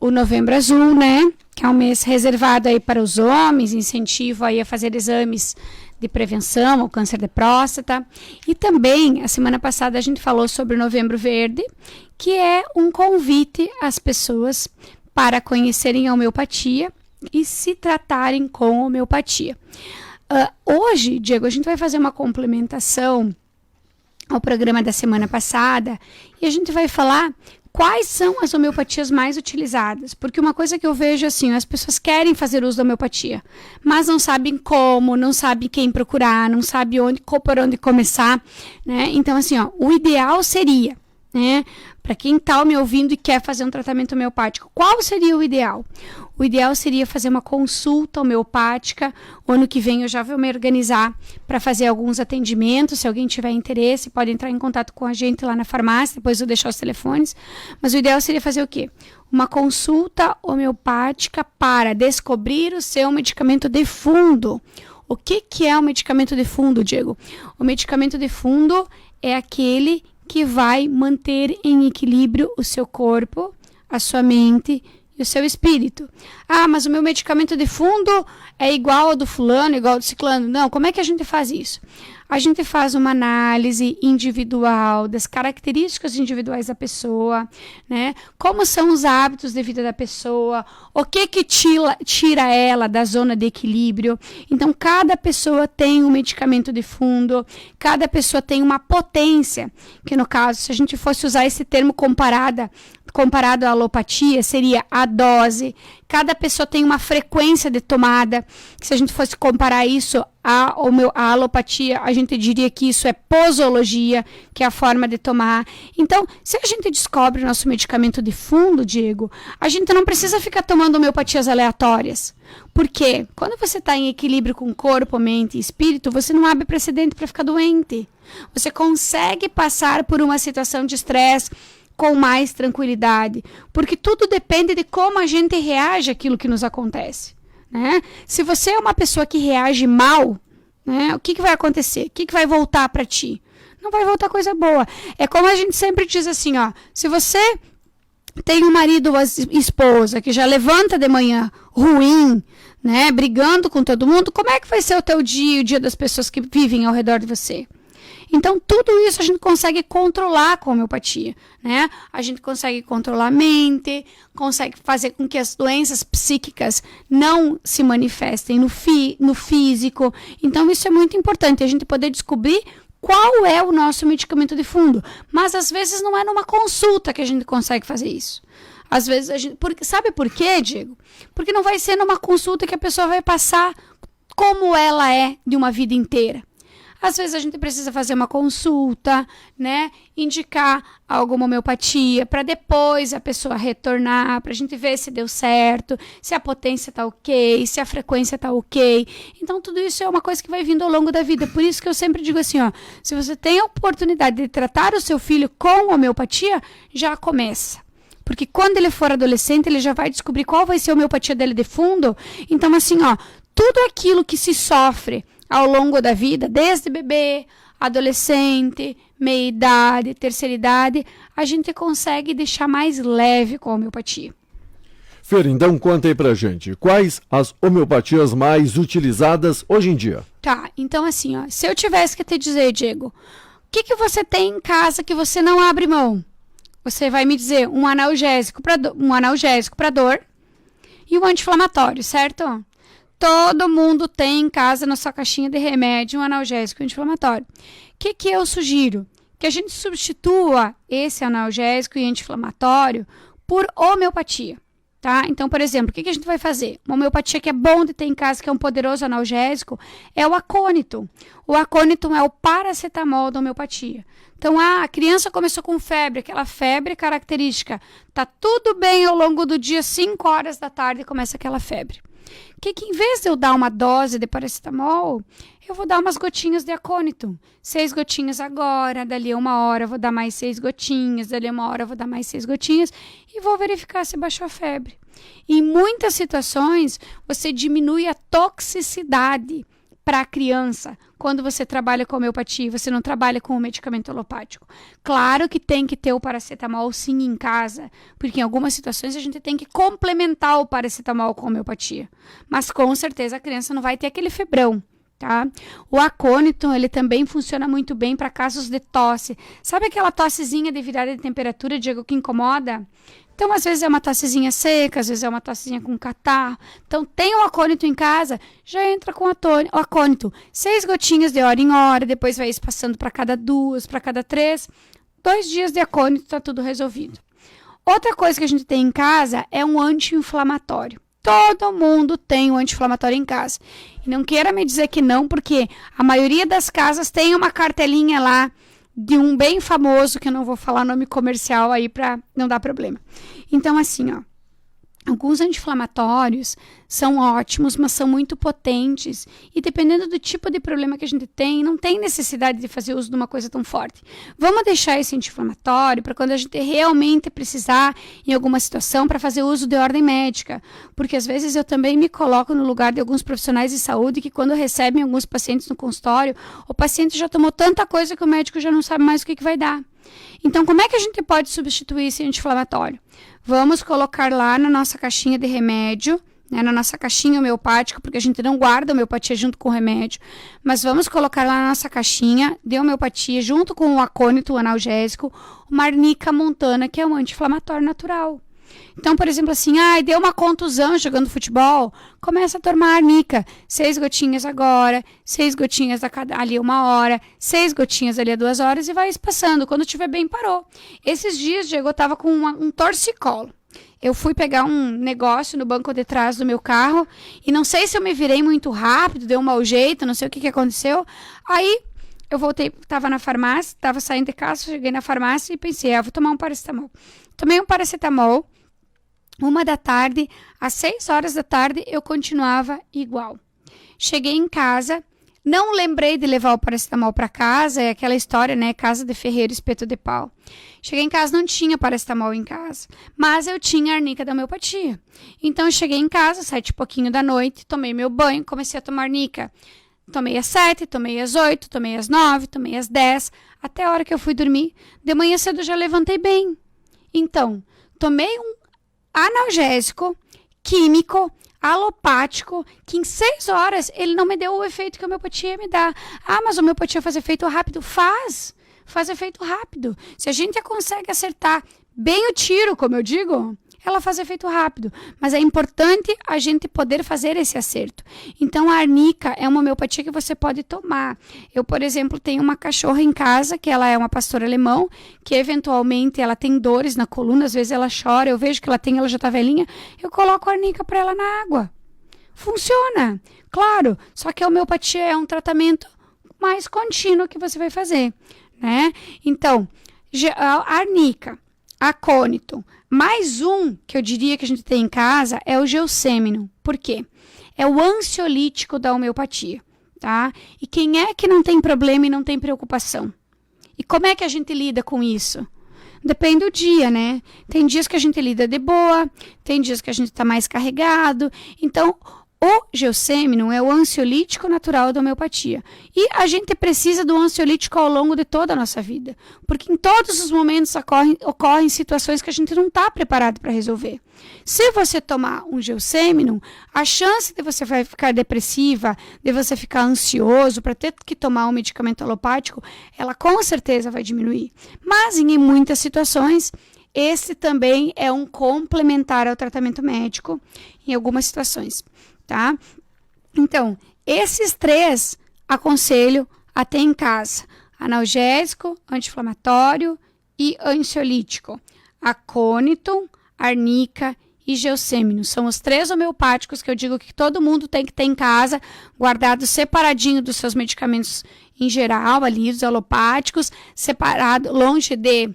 o Novembro Azul, né? Que é um mês reservado aí para os homens, incentivo aí a fazer exames de prevenção ao câncer de próstata. E também, a semana passada, a gente falou sobre o Novembro Verde, que é um convite às pessoas para conhecerem a homeopatia e se tratarem com homeopatia. Hoje, Diego, a gente vai fazer uma complementação ao programa da semana passada e a gente vai falar quais são as homeopatias mais utilizadas. Porque uma coisa que eu vejo assim, as pessoas querem fazer uso da homeopatia, mas não sabem como, não sabem quem procurar, não sabem por onde começar, né? Então, assim, o ideal seria, né, para quem está me ouvindo e quer fazer um tratamento homeopático, qual seria o ideal? O ideal seria fazer uma consulta homeopática. O ano que vem eu já vou me organizar para fazer alguns atendimentos. Se alguém tiver interesse, pode entrar em contato com a gente lá na farmácia, depois eu deixar os telefones. Mas o ideal seria fazer o quê? Uma consulta homeopática para descobrir o seu medicamento de fundo. O que é o medicamento de fundo, Diego? O medicamento de fundo é aquele que vai manter em equilíbrio o seu corpo, a sua mente e o seu espírito. Ah, mas o meu medicamento de fundo é igual ao do fulano, igual ao do ciclano. Não, como é que a gente faz isso? A gente faz uma análise individual das características individuais da pessoa, né? Como são os hábitos de vida da pessoa, o que tira ela da zona de equilíbrio. Então, cada pessoa tem um medicamento de fundo, cada pessoa tem uma potência, que no caso, se a gente fosse usar esse termo comparado à alopatia, seria a dose. Cada pessoa tem uma frequência de tomada, que se a gente fosse comparar isso à alopatia, a gente diria que isso é posologia, que é a forma de tomar. Então, se a gente descobre o nosso medicamento de fundo, Diego, a gente não precisa ficar tomando homeopatias aleatórias. Porque quando você está em equilíbrio com corpo, mente e espírito, você não abre precedente para ficar doente. Você consegue passar por uma situação de estresse com mais tranquilidade, porque tudo depende de como a gente reage àquilo que nos acontece, né? Se você é uma pessoa que reage mal, né, o que vai acontecer? O que vai voltar para ti? Não vai voltar coisa boa. É como a gente sempre diz assim, se você tem um marido ou esposa que já levanta de manhã ruim, né, brigando com todo mundo, como é que vai ser o teu dia e o dia das pessoas que vivem ao redor de você? Então, tudo isso a gente consegue controlar com a homeopatia, né? A gente consegue controlar a mente, consegue fazer com que as doenças psíquicas não se manifestem no físico. Então, isso é muito importante, a gente poder descobrir qual é o nosso medicamento de fundo. Mas, às vezes, não é numa consulta que a gente consegue fazer isso. Às vezes, sabe por quê, Diego? Porque não vai ser numa consulta que a pessoa vai passar como ela é de uma vida inteira. Às vezes a gente precisa fazer uma consulta, né? Indicar alguma homeopatia para depois a pessoa retornar, para a gente ver se deu certo, se a potência está ok, se a frequência está ok. Então tudo isso é uma coisa que vai vindo ao longo da vida. Por isso que eu sempre digo assim, se você tem a oportunidade de tratar o seu filho com homeopatia, já começa. Porque quando ele for adolescente, ele já vai descobrir qual vai ser a homeopatia dele de fundo. Então assim, tudo aquilo que se sofre ao longo da vida, desde bebê, adolescente, meia-idade, terceira idade, a gente consegue deixar mais leve com a homeopatia. Fer, então conta aí pra gente, quais as homeopatias mais utilizadas hoje em dia? Tá, então assim, se eu tivesse que te dizer, Diego, o que você tem em casa que você não abre mão? Você vai me dizer um analgésico para dor e um anti-inflamatório, certo? Todo mundo tem em casa, na sua caixinha de remédio, um analgésico anti-inflamatório. O que eu sugiro? Que a gente substitua esse analgésico e anti-inflamatório por homeopatia, tá? Então, por exemplo, o que a gente vai fazer? Uma homeopatia que é bom de ter em casa, que é um poderoso analgésico, é o acônito. O acônito é o paracetamol da homeopatia. Então, a criança começou com febre, aquela febre característica. Tá tudo bem ao longo do dia, 5 horas da tarde começa aquela febre. Que em vez de eu dar uma dose de paracetamol, eu vou dar umas gotinhas de acônito. 6 gotinhas agora, dali a 1 hora eu vou dar mais 6 gotinhas, dali a 1 hora eu vou dar mais 6 gotinhas e vou verificar se baixou a febre. Em muitas situações, você diminui a toxicidade para a criança, quando você trabalha com homeopatia, você não trabalha com o medicamento alopático. Claro que tem que ter o paracetamol sim em casa, porque em algumas situações a gente tem que complementar o paracetamol com a homeopatia. Mas com certeza a criança não vai ter aquele febrão, tá? O acônito, ele também funciona muito bem para casos de tosse. Sabe aquela tossezinha de virada de temperatura, Diego, que incomoda? Então, às vezes é uma tossezinha seca, às vezes é uma tossezinha com catarro. Então, tem o acônito em casa, já entra com o acônito. 6 gotinhas de hora em hora, depois vai passando para cada 2, para cada 3. 2 dias de acônito, está tudo resolvido. Outra coisa que a gente tem em casa é um anti-inflamatório. Todo mundo tem um anti-inflamatório em casa. E não queira me dizer que não, porque a maioria das casas tem uma cartelinha lá de um bem famoso, que eu não vou falar nome comercial aí para não dar problema. Então, assim, ó, alguns anti-inflamatórios são ótimos, mas são muito potentes. E dependendo do tipo de problema que a gente tem, não tem necessidade de fazer uso de uma coisa tão forte. Vamos deixar esse anti-inflamatório para quando a gente realmente precisar, em alguma situação, para fazer uso de ordem médica. Porque às vezes eu também me coloco no lugar de alguns profissionais de saúde que quando recebem alguns pacientes no consultório, o paciente já tomou tanta coisa que o médico já não sabe mais o que vai dar. Então, como é que a gente pode substituir esse anti-inflamatório? Vamos colocar lá na nossa caixinha de remédio, né, na nossa caixinha homeopática, porque a gente não guarda a homeopatia junto com o remédio, mas vamos colocar lá na nossa caixinha de homeopatia, junto com o acônito, o analgésico, uma arnica montana, que é um anti-inflamatório natural. Então, por exemplo, assim, deu uma contusão jogando futebol, começa a tomar arnica, 6 gotinhas agora, 6 gotinhas ali 1 hora, 6 gotinhas ali a 2 horas e vai passando. Quando estiver bem, parou. Esses dias, Diego, eu estava com um torcicolo. Eu fui pegar um negócio no banco de trás do meu carro e não sei se eu me virei muito rápido, deu um mau jeito, não sei o que aconteceu. Aí eu voltei, estava na farmácia, estava saindo de casa, cheguei na farmácia e pensei, vou tomar um paracetamol. Tomei um paracetamol. 1h, às 6 horas da tarde, eu continuava igual. Cheguei em casa, não lembrei de levar o paracetamol para casa, é aquela história, né? Casa de ferreiro, espeto de pau. Cheguei em casa, não tinha paracetamol em casa, mas eu tinha a arnica da homeopatia. Então, eu cheguei em casa, 7h da noite, tomei meu banho, comecei a tomar arnica. Tomei às 7, tomei às 8, tomei às 9, tomei às 10, até a hora que eu fui dormir. De manhã cedo, já levantei bem. Então, tomei um analgésico, químico, alopático, que em 6 horas ele não me deu o efeito que a homeopatia me dá. Mas a homeopatia faz efeito rápido? Faz efeito rápido. Se a gente consegue acertar bem o tiro, como eu digo, ela faz efeito rápido. Mas é importante a gente poder fazer esse acerto. Então, a arnica é uma homeopatia que você pode tomar. Eu, por exemplo, tenho uma cachorra em casa, que ela é uma pastor alemão, que eventualmente ela tem dores na coluna, às vezes ela chora, eu vejo que ela já está velhinha, eu coloco a arnica para ela na água. Funciona, claro, só que a homeopatia é um tratamento mais contínuo que você vai fazer, né? Então, a arnica, acônito, mais um que eu diria que a gente tem em casa é o Gelsemium. Por quê? É o ansiolítico da homeopatia, tá? E quem é que não tem problema e não tem preocupação? E como é que a gente lida com isso? Depende do dia, né? Tem dias que a gente lida de boa, tem dias que a gente está mais carregado. Então, o Gelsemium é o ansiolítico natural da homeopatia. E a gente precisa do ansiolítico ao longo de toda a nossa vida. Porque em todos os momentos ocorrem situações que a gente não está preparado para resolver. Se você tomar um Gelsemium, a chance de você vai ficar depressiva, de você ficar ansioso para ter que tomar um medicamento alopático, ela com certeza vai diminuir. Mas em muitas situações, esse também é um complementar ao tratamento médico em algumas situações. Tá? Então, esses 3 aconselho a ter em casa: analgésico, anti-inflamatório e ansiolítico. Acônito, arnica e Gelsemium. São os 3 homeopáticos que eu digo que todo mundo tem que ter em casa, guardado separadinho dos seus medicamentos em geral, ali, os alopáticos, separado, longe de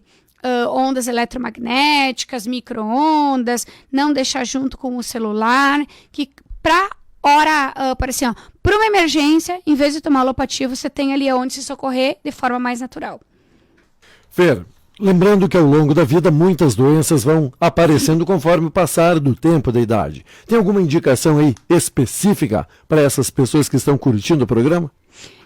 ondas eletromagnéticas, micro-ondas, não deixar junto com o celular, que para uma emergência, em vez de tomar alopatia, você tem ali onde se socorrer de forma mais natural. Fer, Lembrando que ao longo da vida muitas doenças vão aparecendo conforme o passar do tempo da idade. Tem alguma indicação aí específica para essas pessoas que estão curtindo o programa?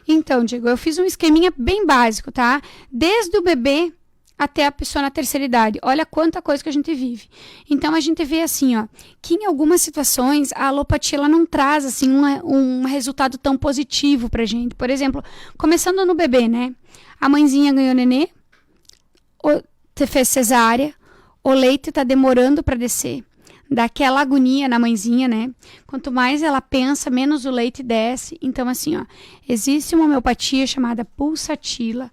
Então, Diego, eu fiz um esqueminha bem básico, tá? Desde o bebê até a pessoa na terceira idade. Olha quanta coisa que a gente vive. Então, a gente vê assim, ó, que em algumas situações a alopatia ela não traz assim um resultado tão positivo pra gente. Por exemplo, começando no bebê, né? A mãezinha ganhou nenê, fez cesárea, o leite está demorando para descer, dá aquela agonia na mãezinha, né? Quanto mais ela pensa, menos o leite desce. Então, assim, ó, existe uma homeopatia chamada pulsatila.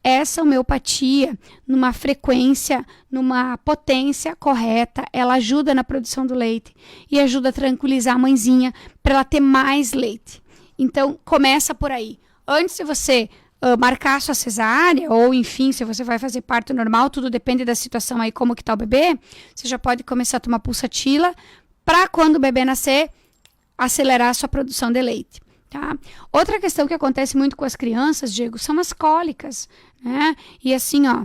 Essa homeopatia, numa frequência, numa potência correta, ela ajuda na produção do leite e ajuda a tranquilizar a mãezinha para ela ter mais leite. Então, começa por aí. Antes de você marcar sua cesárea, ou enfim, se você vai fazer parto normal, tudo depende da situação aí, como que tá o bebê, você já pode começar a tomar pulsatila para quando o bebê nascer, acelerar a sua produção de leite, tá? Outra questão que acontece muito com as crianças, Diego, são as cólicas, né? E assim, ó,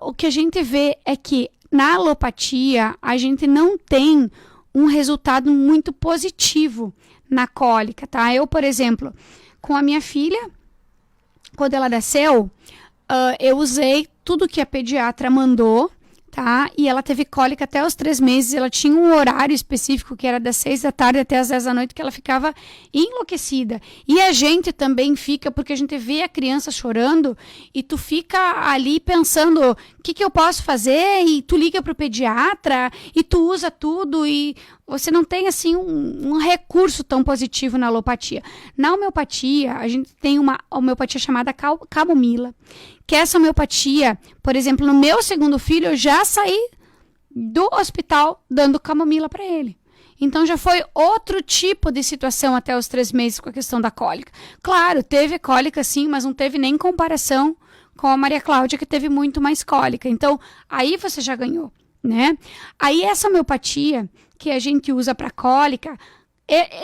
o que a gente vê é que na alopatia, a gente não tem um resultado muito positivo na cólica, tá? Eu, por exemplo, com a minha filha, quando ela nasceu, eu usei tudo que a pediatra mandou, tá? E ela teve cólica até os 3 meses. Ela tinha um horário específico, que era das 6 da tarde até as 10 da noite, que ela ficava enlouquecida. E a gente também fica, porque a gente vê a criança chorando e tu fica ali pensando, o que eu posso fazer? E tu liga pro pediatra e tu usa tudo e você não tem, assim, um recurso tão positivo na alopatia. Na homeopatia, a gente tem uma homeopatia chamada camomila, que essa homeopatia, por exemplo, no meu segundo filho, eu já saí do hospital dando camomila para ele. Então, já foi outro tipo de situação até os 3 meses com a questão da cólica. Claro, teve cólica sim, mas não teve nem comparação com a Maria Cláudia, que teve muito mais cólica. Então, aí você já ganhou, né? Aí, essa homeopatia que a gente usa para cólica,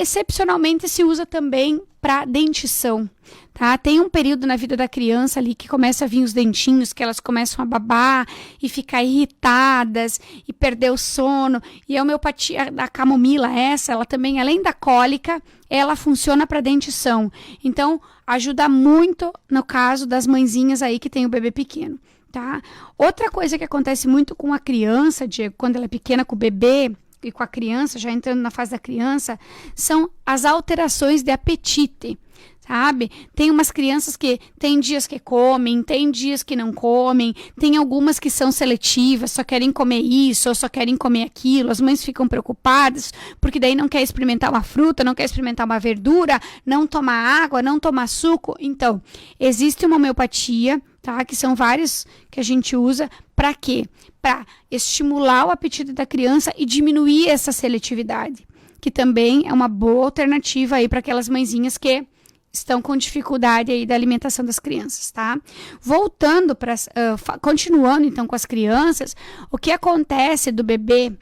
excepcionalmente se usa também para dentição, tá? Tem um período na vida da criança ali que começa a vir os dentinhos, que elas começam a babar e ficar irritadas e perder o sono. E a homeopatia da camomila, ela também, além da cólica, ela funciona para dentição. Então, ajuda muito no caso das mãezinhas aí que tem o bebê pequeno, tá? Outra coisa que acontece muito com a criança, Diego, quando ela é pequena, com o bebê e com a criança, já entrando na fase da criança, são as alterações de apetite, sabe? Tem umas crianças que tem dias que comem, tem dias que não comem, tem algumas que são seletivas, só querem comer isso ou só querem comer aquilo. As mães ficam preocupadas porque daí não quer experimentar uma fruta, não quer experimentar uma verdura, não toma água, não toma suco. Então, existe uma homeopatia, tá? Que são vários que a gente usa. Para quê? Para estimular o apetite da criança e diminuir essa seletividade, que também é uma boa alternativa aí para aquelas mãezinhas que estão com dificuldade aí da alimentação das crianças, tá? Voltando para, continuando então com as crianças, o que acontece do bebê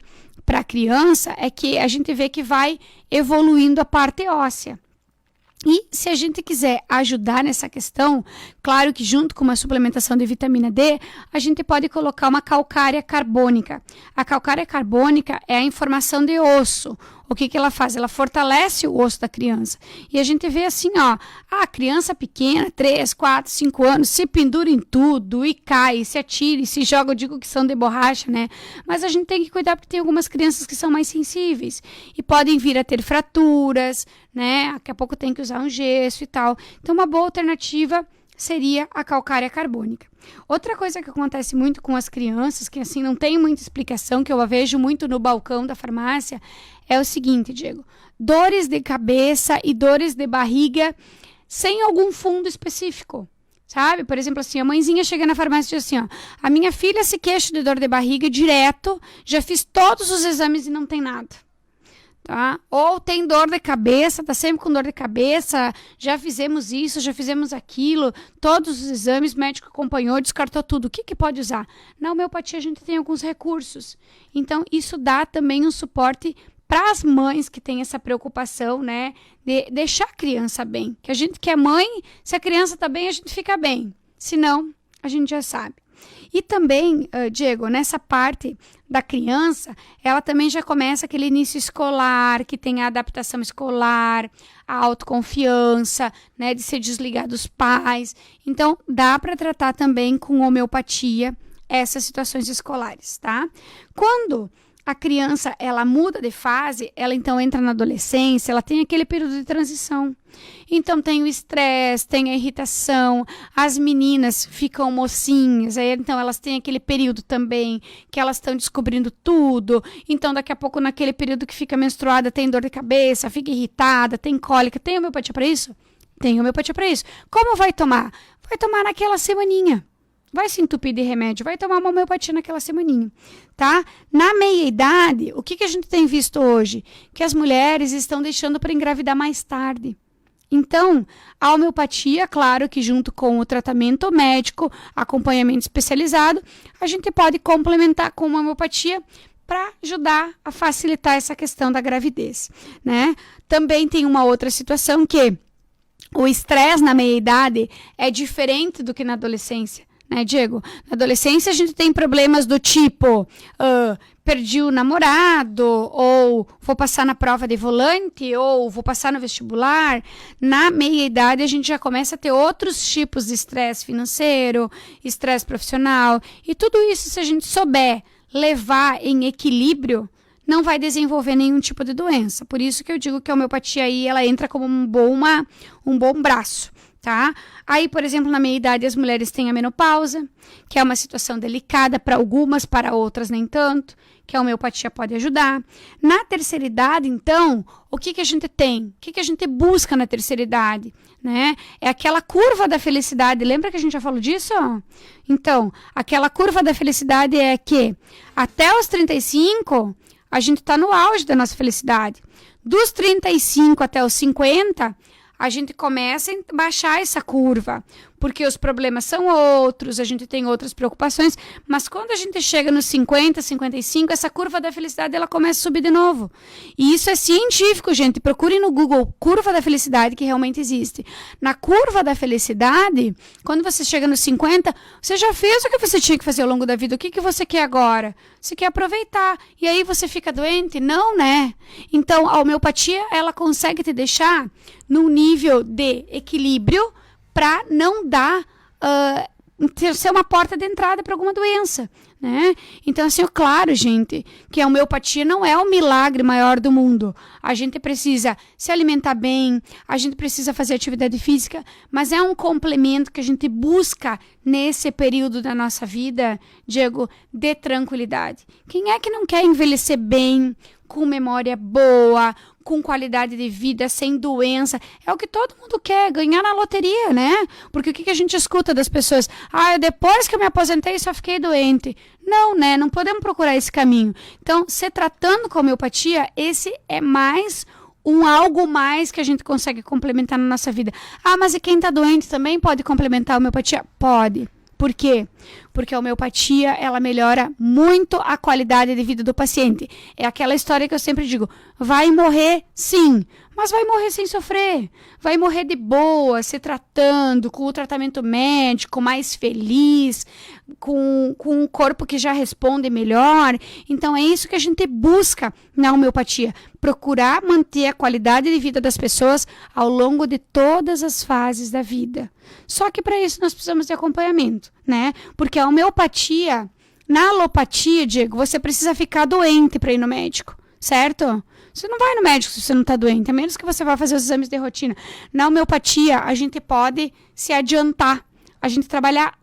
para a criança é que a gente vê que vai evoluindo a parte óssea. E se a gente quiser ajudar nessa questão, claro que junto com uma suplementação de vitamina D, a gente pode colocar uma calcária carbônica. A calcária carbônica é a informação de osso. O que ela faz? Ela fortalece o osso da criança. E a gente vê assim, ó, a criança pequena, 3, 4, 5 anos, se pendura em tudo e cai, se atira, se joga, eu digo que são de borracha, né? Mas a gente tem que cuidar porque tem algumas crianças que são mais sensíveis e podem vir a ter fraturas, né? Daqui a pouco tem que usar um gesso e tal. Então, uma boa alternativa seria a calcária carbônica. Outra coisa que acontece muito com as crianças, que assim não tem muita explicação, que eu a vejo muito no balcão da farmácia, é o seguinte, Diego: dores de cabeça e dores de barriga sem algum fundo específico, sabe? Por exemplo, assim, a mãezinha chega na farmácia e diz assim, ó, a minha filha se queixa de dor de barriga direto, já fiz todos os exames e não tem nada. Tá? Ou tem dor de cabeça, tá sempre com dor de cabeça, já fizemos isso, já fizemos aquilo, todos os exames, o médico acompanhou, descartou tudo. O que pode usar? Na homeopatia a gente tem alguns recursos. Então, isso dá também um suporte para as mães que têm essa preocupação, né, de deixar a criança bem. Que a gente que é mãe, se a criança tá bem, a gente fica bem. Se não, a gente já sabe. E também, Diego, nessa parte da criança, ela também já começa aquele início escolar, que tem a adaptação escolar, a autoconfiança, né, de se desligar dos pais. Então, dá para tratar também com homeopatia essas situações escolares, tá? Quando a criança, ela muda de fase, ela então entra na adolescência, ela tem aquele período de transição. Então tem o estresse, tem a irritação, as meninas ficam mocinhas, aí então elas têm aquele período também que elas estão descobrindo tudo. Então daqui a pouco naquele período que fica menstruada tem dor de cabeça, fica irritada, tem cólica. Tem homeopatia para isso? Tem homeopatia para isso. Como vai tomar? Vai tomar naquela semaninha. Vai se entupir de remédio, vai tomar uma homeopatia naquela semaninha, tá? Na meia-idade, o que a gente tem visto hoje? Que as mulheres estão deixando para engravidar mais tarde. Então, a homeopatia, claro que junto com o tratamento médico, acompanhamento especializado, a gente pode complementar com uma homeopatia para ajudar a facilitar essa questão da gravidez, né? Também tem uma outra situação que o estresse na meia-idade é diferente do que na adolescência. Né, Diego? Na adolescência a gente tem problemas do tipo perdi o namorado, ou vou passar na prova de volante, ou vou passar no vestibular. Na meia-idade a gente já começa a ter outros tipos de estresse financeiro, estresse profissional, e tudo isso, se a gente souber levar em equilíbrio, não vai desenvolver nenhum tipo de doença. Por isso que eu digo que a homeopatia aí, ela entra como um bom braço. Tá? Aí, por exemplo, na meia-idade as mulheres têm a menopausa, que é uma situação delicada para algumas, para outras nem tanto, que a homeopatia pode ajudar. Na terceira idade, então, o que a gente tem? O que a gente busca na terceira idade? Né? É aquela curva da felicidade. Lembra que a gente já falou disso? Então, aquela curva da felicidade é que até os 35, a gente está no auge da nossa felicidade. Dos 35 até os 50, a gente começa a baixar essa curva, porque os problemas são outros, a gente tem outras preocupações, mas quando a gente chega nos 50, 55, essa curva da felicidade, ela começa a subir de novo. E isso é científico, gente. Procurem no Google, curva da felicidade, que realmente existe. Na curva da felicidade, quando você chega nos 50, você já fez o que você tinha que fazer ao longo da vida. O que você quer agora? Você quer aproveitar. E aí você fica doente? Não, né? Então, a homeopatia, ela consegue te deixar num nível de equilíbrio para não dar, ser uma porta de entrada para alguma doença, né? Então, assim, claro, gente, que a homeopatia não é o milagre maior do mundo. A gente precisa se alimentar bem, a gente precisa fazer atividade física, mas é um complemento que a gente busca nesse período da nossa vida, Diego, de tranquilidade. Quem é que não quer envelhecer bem, com memória boa, com qualidade de vida, sem doença? É o que todo mundo quer, ganhar na loteria, né? Porque o que a gente escuta das pessoas? Depois que eu me aposentei, só fiquei doente. Não, né? Não podemos procurar esse caminho. Então, se tratando com homeopatia, esse é mais algo mais que a gente consegue complementar na nossa vida. Mas e quem está doente também pode complementar a homeopatia? Pode. Por quê? Porque a homeopatia, ela melhora muito a qualidade de vida do paciente. É aquela história que eu sempre digo, vai morrer sim, mas vai morrer sem sofrer. Vai morrer de boa, se tratando, com o tratamento médico, mais feliz, com um corpo que já responde melhor. Então, é isso que a gente busca na homeopatia. Procurar manter a qualidade de vida das pessoas ao longo de todas as fases da vida. Só que para isso nós precisamos de acompanhamento, né? Porque a homeopatia, na alopatia, Diego, você precisa ficar doente para ir no médico, certo? Você não vai no médico se você não está doente, a menos que você vá fazer os exames de rotina. Na homeopatia, a gente pode se adiantar. A gente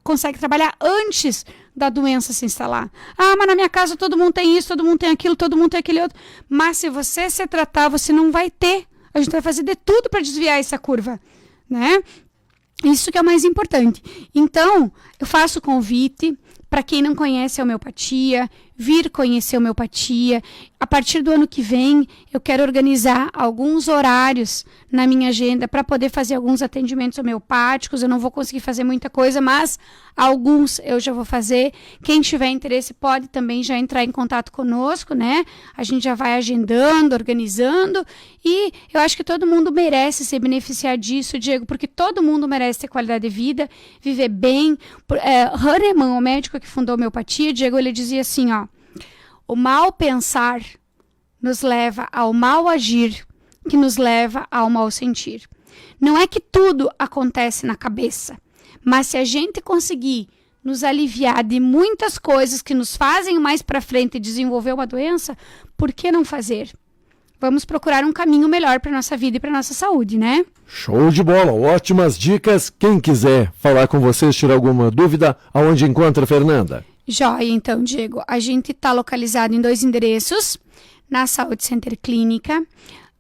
consegue trabalhar antes da doença se instalar. Mas na minha casa todo mundo tem isso, todo mundo tem aquilo, todo mundo tem aquele outro. Mas se você se tratar, você não vai ter. A gente vai fazer de tudo para desviar essa curva, né? Isso que é o mais importante. Então, eu faço convite para quem não conhece a homeopatia, vir conhecer homeopatia. A partir do ano que vem, eu quero organizar alguns horários na minha agenda para poder fazer alguns atendimentos homeopáticos. Eu não vou conseguir fazer muita coisa, mas alguns eu já vou fazer. Quem tiver interesse pode também já entrar em contato conosco, né? A gente já vai agendando, organizando, e eu acho que todo mundo merece se beneficiar disso, Diego, porque todo mundo merece ter qualidade de vida, viver bem. Hahnemann, o médico que fundou a homeopatia, Diego, ele dizia assim, ó: o mal pensar nos leva ao mal agir, que nos leva ao mal sentir. Não é que tudo acontece na cabeça, mas se a gente conseguir nos aliviar de muitas coisas que nos fazem mais para frente desenvolver uma doença, por que não fazer? Vamos procurar um caminho melhor para nossa vida e para nossa saúde, né? Show de bola, ótimas dicas. Quem quiser falar com vocês, tirar alguma dúvida, aonde encontra, Fernanda? Joia, então, Diego. A gente está localizado em 2 endereços, na Saúde Center Clínica.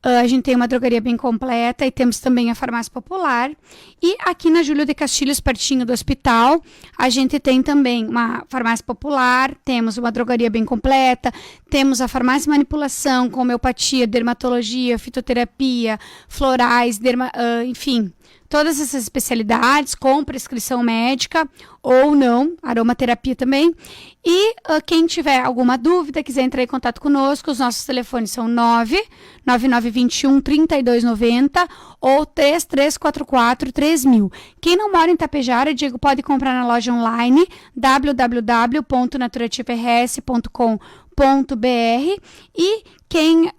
A gente tem uma drogaria bem completa e temos também a farmácia popular. E aqui na Júlio de Castilhos, pertinho do hospital, a gente tem também uma farmácia popular, temos uma drogaria bem completa, temos a farmácia de manipulação com homeopatia, dermatologia, fitoterapia, florais, enfim, todas essas especialidades com prescrição médica ou não, aromaterapia também. E quem tiver alguma dúvida, quiser entrar em contato conosco, os nossos telefones são 99921-3290 ou 3344-3000. Quem não mora em Tapejara, Diego, pode comprar na loja online www.naturativers.com.br. E quem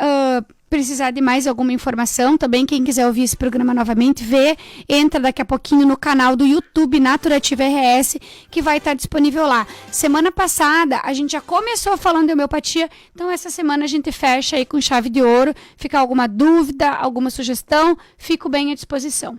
precisar de mais alguma informação, também quem quiser ouvir esse programa novamente, entra daqui a pouquinho no canal do YouTube Naturativa RS, que vai estar disponível lá. Semana passada, a gente já começou falando de homeopatia, então essa semana a gente fecha aí com chave de ouro. Fica alguma dúvida, alguma sugestão, fico bem à disposição.